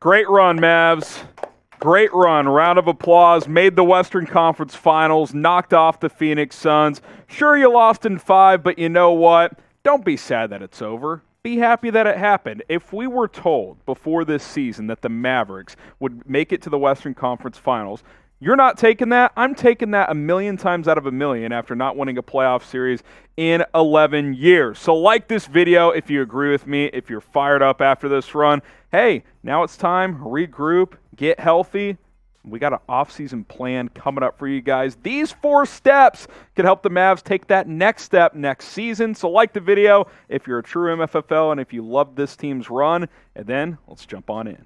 Great run, Mavs. Great run. Round of applause. Made the Western Conference Finals. Knocked off the Phoenix Suns. Sure, you lost in 5, but you know what? Don't be sad that it's over. Be happy that it happened. If we were told before this season that the Mavericks would make it to the Western Conference Finals, you're not taking that. I'm taking that a million times out of a million after not winning a playoff series in 11 years. So like this video if you agree with me, if you're fired up after this run. Hey, now it's time, regroup, get healthy. We got an offseason plan coming up for you guys. These 4 steps could help the Mavs take that next step next season. So like the video if you're a true MFFL and if you love this team's run. And then let's jump on in.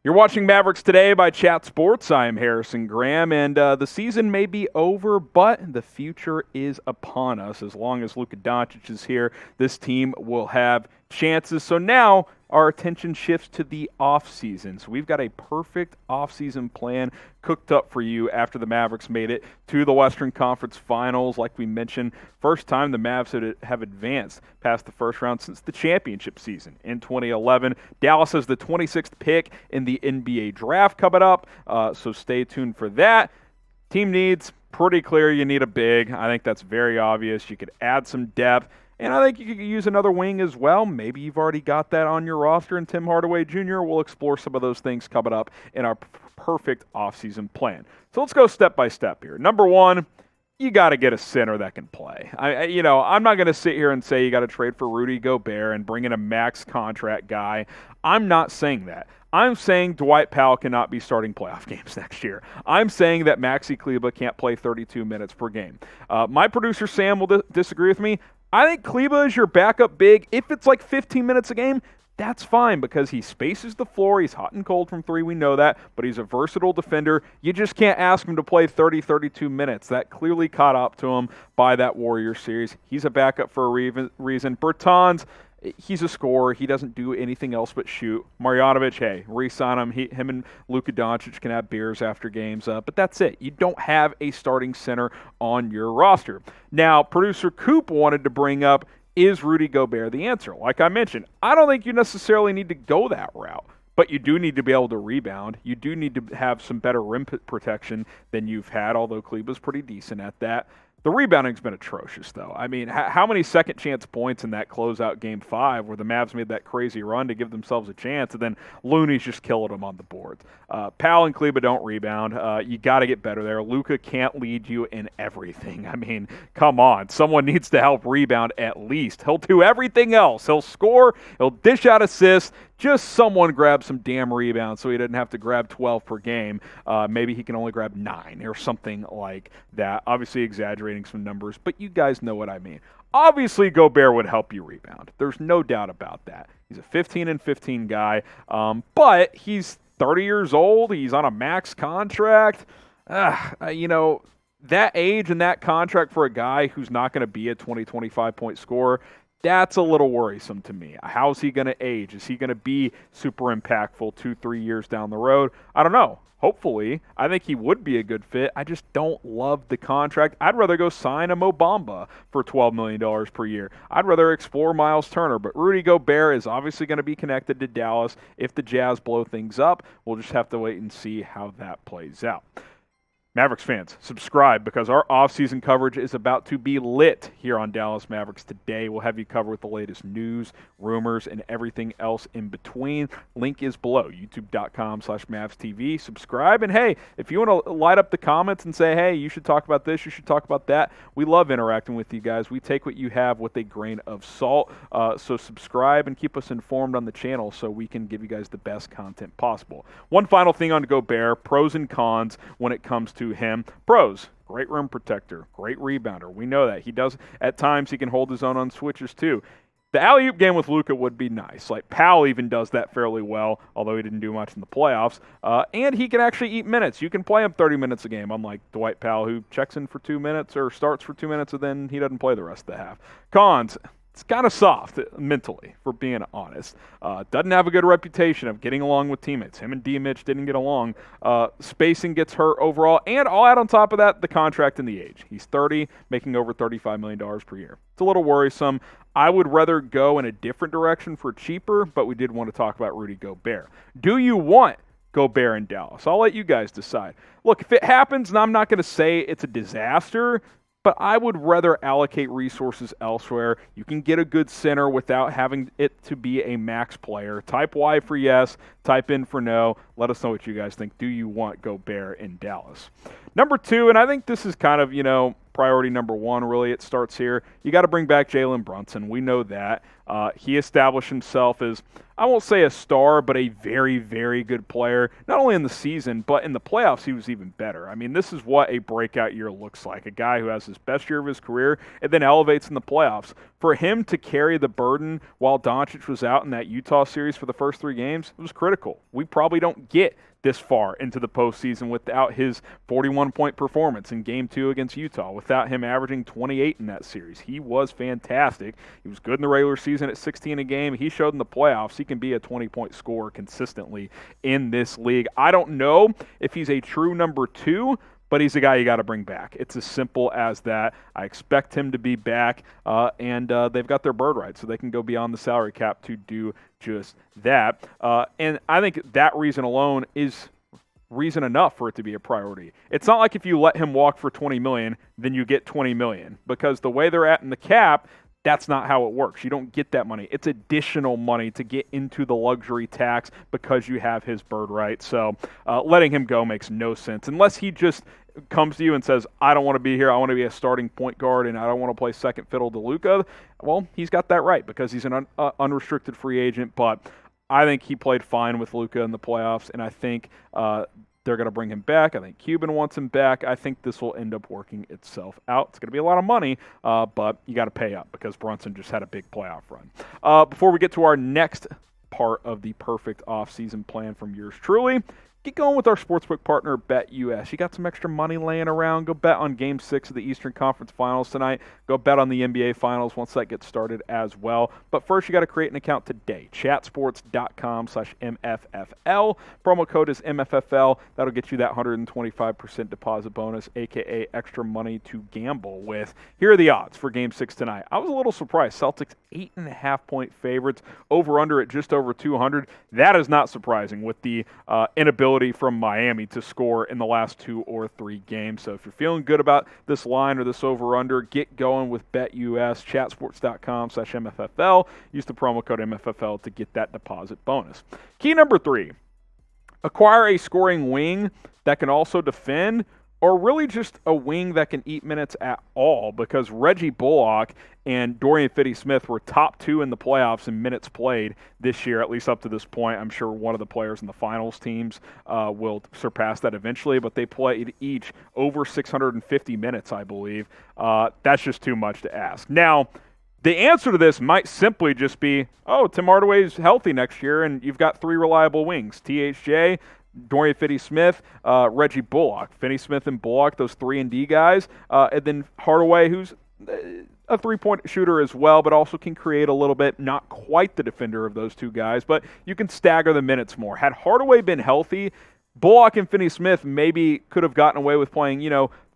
You're watching Mavericks Today by Chat Sports. I am Harrison Graham, and the season may be over, but the future is upon us. As long as Luka Doncic is here, this team will have chances. So now our attention shifts to the offseason. So we've got a perfect offseason plan cooked up for you after the Mavericks made it to the Western Conference Finals. Like we mentioned, first time the Mavs have advanced past the first round since the championship season in 2011. Dallas has the 26th pick in the NBA draft coming up, so stay tuned for that. Team needs, pretty clear you need a big. I think that's very obvious. You could add some depth. And I think you could use another wing as well. Maybe you've already got that on your roster in Tim Hardaway Jr. We'll explore some of those things coming up in our perfect offseason plan. So let's go step by step here. Number 1, you got to get a center that can play. I'm not going to sit here and say you got to trade for Rudy Gobert and bring in a max contract guy. I'm not saying that. I'm saying Dwight Powell cannot be starting playoff games next year. I'm saying that Maxi Kleber can't play 32 minutes per game. My producer Sam will disagree with me. I think Kleber is your backup big. If it's like 15 minutes a game, that's fine because he spaces the floor. He's hot and cold from 3. We know that, but he's a versatile defender. You just can't ask him to play 30, 32 minutes. That clearly caught up to him by that Warriors series. He's a backup for a reason. Bertans, he's a scorer. He doesn't do anything else but shoot. Marjanovic, hey, re-sign him. Him and Luka Doncic can have beers after games, but that's it. You don't have a starting center on your roster. Now, producer Coop wanted to bring up, is Rudy Gobert the answer? Like I mentioned, I don't think you necessarily need to go that route, but you do need to be able to rebound. You do need to have some better rim protection than you've had, although Kleber's pretty decent at that. The rebounding's been atrocious, though. I mean, how many second-chance points in that closeout Game 5 where the Mavs made that crazy run to give themselves a chance, and then Looney's just killing them on the boards. Powell and Kleber don't rebound. You got to get better there. Luka can't lead you in everything. I mean, come on. Someone needs to help rebound at least. He'll do everything else. He'll score. He'll dish out assists. Just someone grab some damn rebounds so he doesn't have to grab 12 per game. Maybe he can only grab 9 or something like that. Obviously exaggerating some numbers, but you guys know what I mean. Obviously Gobert would help you rebound. There's no doubt about that. He's a 15-15 guy, but he's 30 years old. He's on a max contract. That age and that contract for a guy who's not going to be a 20, 25-point scorer, that's a little worrisome to me. How's he going to age? Is he going to be super impactful 2-3 years down the road? I don't know. Hopefully. I think he would be a good fit. I just don't love the contract. I'd rather go sign a Mo Bamba for $12 million per year. I'd rather explore Miles Turner. But Rudy Gobert is obviously going to be connected to Dallas. If the Jazz blow things up, we'll just have to wait and see how that plays out. Mavericks fans, subscribe because our offseason coverage is about to be lit here on Dallas Mavericks Today. We'll have you covered with the latest news, rumors, and everything else in between. Link is below, youtube.com/MavsTV. Subscribe, and hey, if you want to light up the comments and say, hey, you should talk about this, you should talk about that, we love interacting with you guys. We take what you have with a grain of salt. So subscribe and keep us informed on the channel so we can give you guys the best content possible. One final thing on Gobert, pros and cons when it comes to him. Pros, great rim protector, great rebounder. We know that. He does, at times, he can hold his own on switches too. The alley-oop game with Luka would be nice. Like, Powell even does that fairly well, although he didn't do much in the playoffs. And he can actually eat minutes. You can play him 30 minutes a game, unlike Dwight Powell, who checks in for 2 minutes or starts for 2 minutes, and then he doesn't play the rest of the half. Cons, it's kind of soft mentally, for being honest. Doesn't have a good reputation of getting along with teammates. Him and D-Mitch didn't get along. Spacing gets hurt overall. And I'll add on top of that the contract and the age. He's 30, making over $35 million per year. It's a little worrisome. I would rather go in a different direction for cheaper, but we did want to talk about Rudy Gobert. Do you want Gobert in Dallas? I'll let you guys decide. Look, if it happens, and I'm not going to say it's a disaster, but I would rather allocate resources elsewhere. You can get a good center without having it to be a max player. Type Y for yes, type in for no. Let us know what you guys think. Do you want Gobert in Dallas? Number 2, and I think this is kind of, priority number 1, really, it starts here. You got to bring back Jalen Brunson. We know that. He established himself as, I won't say a star, but a very, very good player. Not only in the season, but in the playoffs, he was even better. I mean, this is what a breakout year looks like. A guy who has his best year of his career and then elevates in the playoffs. For him to carry the burden while Doncic was out in that Utah series for the first 3 games, it was critical. We probably don't get this far into the postseason without his 41-point performance in Game 2 against Utah, without him averaging 28 in that series. He was fantastic. He was good in the regular season at 16 a game. He showed in the playoffs he can be a 20-point scorer consistently in this league. I don't know if he's a true number 2, but he's a guy you got to bring back. It's as simple as that. I expect him to be back, and they've got their bird right, so they can go beyond the salary cap to do just that. And I think that reason alone is reason enough for it to be a priority. It's not like if you let him walk for $20 million, then you get $20 million, because the way they're at in the cap, that's not how it works. You don't get that money. It's additional money to get into the luxury tax because you have his bird right. So letting him go makes no sense unless he just comes to you and says, I don't want to be here. I want to be a starting point guard and I don't want to play second fiddle to Luka. Well, he's got that right because he's an unrestricted free agent. But I think he played fine with Luka in the playoffs, and I think they're going to bring him back. I think Cuban wants him back. I think this will end up working itself out. It's going to be a lot of money, but you got to pay up because Brunson just had a big playoff run. Before we get to our next part of the perfect offseason plan from yours truly, get going with our sportsbook partner, BetUS. You got some extra money laying around, go bet on Game 6 of the Eastern Conference Finals tonight. Go bet on the NBA Finals once that gets started as well. But first, you got to create an account today. Chatsports.com/MFFL. Promo code is MFFL. That'll get you that 125% deposit bonus, a.k.a. extra money to gamble with. Here are the odds for Game 6 tonight. I was a little surprised. Celtics 8.5-point favorites, over-under at just over 200. That is not surprising with the inability from Miami to score in the last 2 or 3 games. So if you're feeling good about this line or this over-under, get going with BetUS, chatsports.com/MFFL. Use the promo code MFFL to get that deposit bonus. Key number 3, acquire a scoring wing that can also defend, or really just a wing that can eat minutes at all, because Reggie Bullock and Dorian Finney-Smith were top 2 in the playoffs in minutes played this year, at least up to this point. I'm sure one of the players in the finals teams will surpass that eventually, but they played each over 650 minutes, I believe. That's just too much to ask. Now, the answer to this might simply just be, Tim Hardaway's healthy next year, and you've got 3 reliable wings, THJ, Dorian Finney-Smith, Reggie Bullock. Finney-Smith and Bullock, those 3-and-D guys. And then Hardaway, who's a three-point shooter as well, but also can create a little bit. Not quite the defender of those 2 guys, but you can stagger the minutes more. Had Hardaway been healthy, Bullock and Finney-Smith maybe could have gotten away with playing,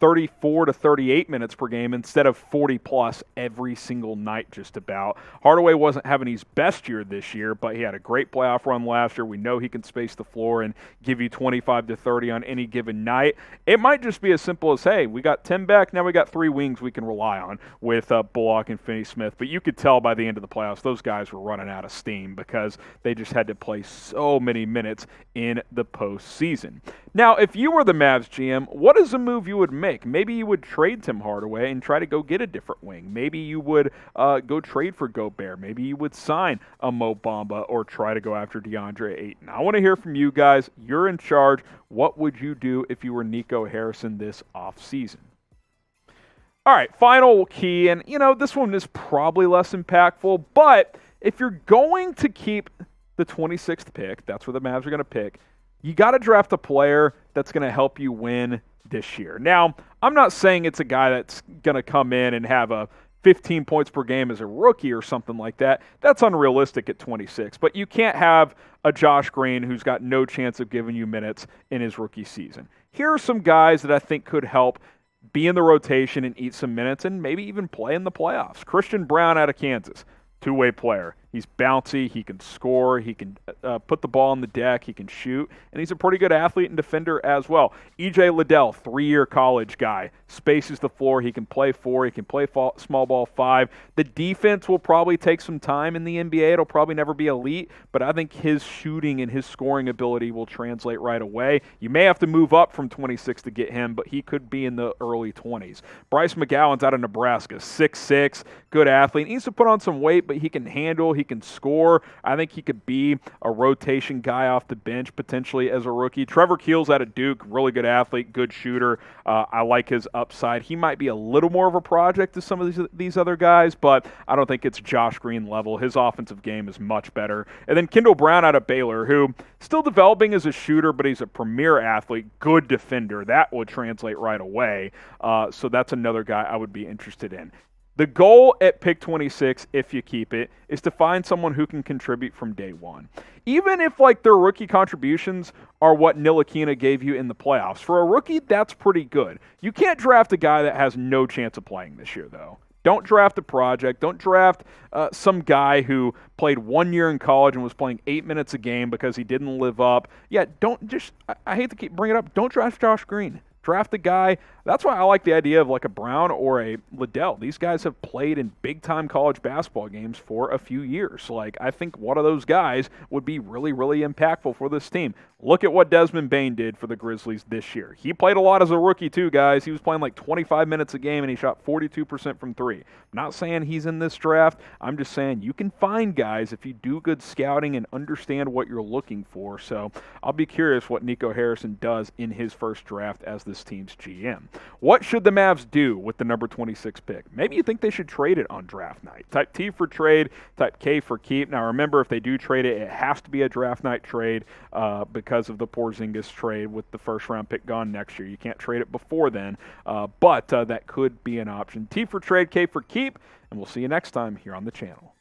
34 to 38 minutes per game instead of 40-plus every single night just about. Hardaway wasn't having his best year this year, but he had a great playoff run last year. We know he can space the floor and give you 25 to 30 on any given night. It might just be as simple as, hey, we got Tim back, now we got 3 wings we can rely on with Bullock and Finney-Smith. But you could tell by the end of the playoffs, those guys were running out of steam because they just had to play so many minutes in the postseason. Now, if you were the Mavs GM, what is a move you would make? Maybe you would trade Tim Hardaway and try to go get a different wing. Maybe you would go trade for Gobert. Maybe you would sign a Mo Bamba or try to go after DeAndre Ayton. I want to hear from you guys. You're in charge. What would you do if you were Nico Harrison this offseason? All right, final key, and this one is probably less impactful, but if you're going to keep the 26th pick, that's where the Mavs are going to pick, you got to draft a player that's going to help you win this year. Now, I'm not saying it's a guy that's going to come in and have a 15 points per game as a rookie or something like that. That's unrealistic at 26. But you can't have a Josh Green who's got no chance of giving you minutes in his rookie season. Here are some guys that I think could help be in the rotation and eat some minutes and maybe even play in the playoffs. Christian Braun out of Kansas, two-way player. He's bouncy, he can score, he can put the ball on the deck, he can shoot, and he's a pretty good athlete and defender as well. E.J. Liddell, 3-year college guy, spaces the floor, he can play 4, he can play small ball 5. The defense will probably take some time in the NBA. It'll probably never be elite, but I think his shooting and his scoring ability will translate right away. You may have to move up from 26 to get him, but he could be in the early 20s. Bryce McGowan's out of Nebraska, 6'6", good athlete. He needs to put on some weight, but he can handle, he can score. I think he could be a rotation guy off the bench potentially as a rookie. Trevor Keels out of Duke, really good athlete, good shooter. I like his upside. He might be a little more of a project to some of these other guys, but I don't think it's Josh Green level. His offensive game is much better. And then Kendall Brown out of Baylor, who still developing as a shooter, but he's a premier athlete, good defender. That would translate right away. So that's another guy I would be interested in. The goal at pick 26, if you keep it, is to find someone who can contribute from day one. Even if their rookie contributions are what Ntilikina gave you in the playoffs. For a rookie, that's pretty good. You can't draft a guy that has no chance of playing this year, though. Don't draft a project. Don't draft some guy who played 1 year in college and was playing 8 minutes a game because he didn't live up. Yeah, I hate to keep bringing it up, don't draft Josh Green. Draft a guy. That's why I like the idea of a Brown or a Liddell. These guys have played in big-time college basketball games for a few years. I think one of those guys would be really, really impactful for this team. Look at what Desmond Bane did for the Grizzlies this year. He played a lot as a rookie too, guys. He was playing 25 minutes a game, and he shot 42% from 3. I'm not saying he's in this draft. I'm just saying you can find guys if you do good scouting and understand what you're looking for. So I'll be curious what Nico Harrison does in his first draft as this team's GM. What should the Mavs do with the number 26 pick? Maybe you think they should trade it on draft night. Type T for trade, type K for keep. Now remember, if they do trade it, it has to be a draft night trade because of the Porzingis trade with the first round pick gone next year. You can't trade it before then, but that could be an option. T for trade, K for keep, and we'll see you next time here on the channel.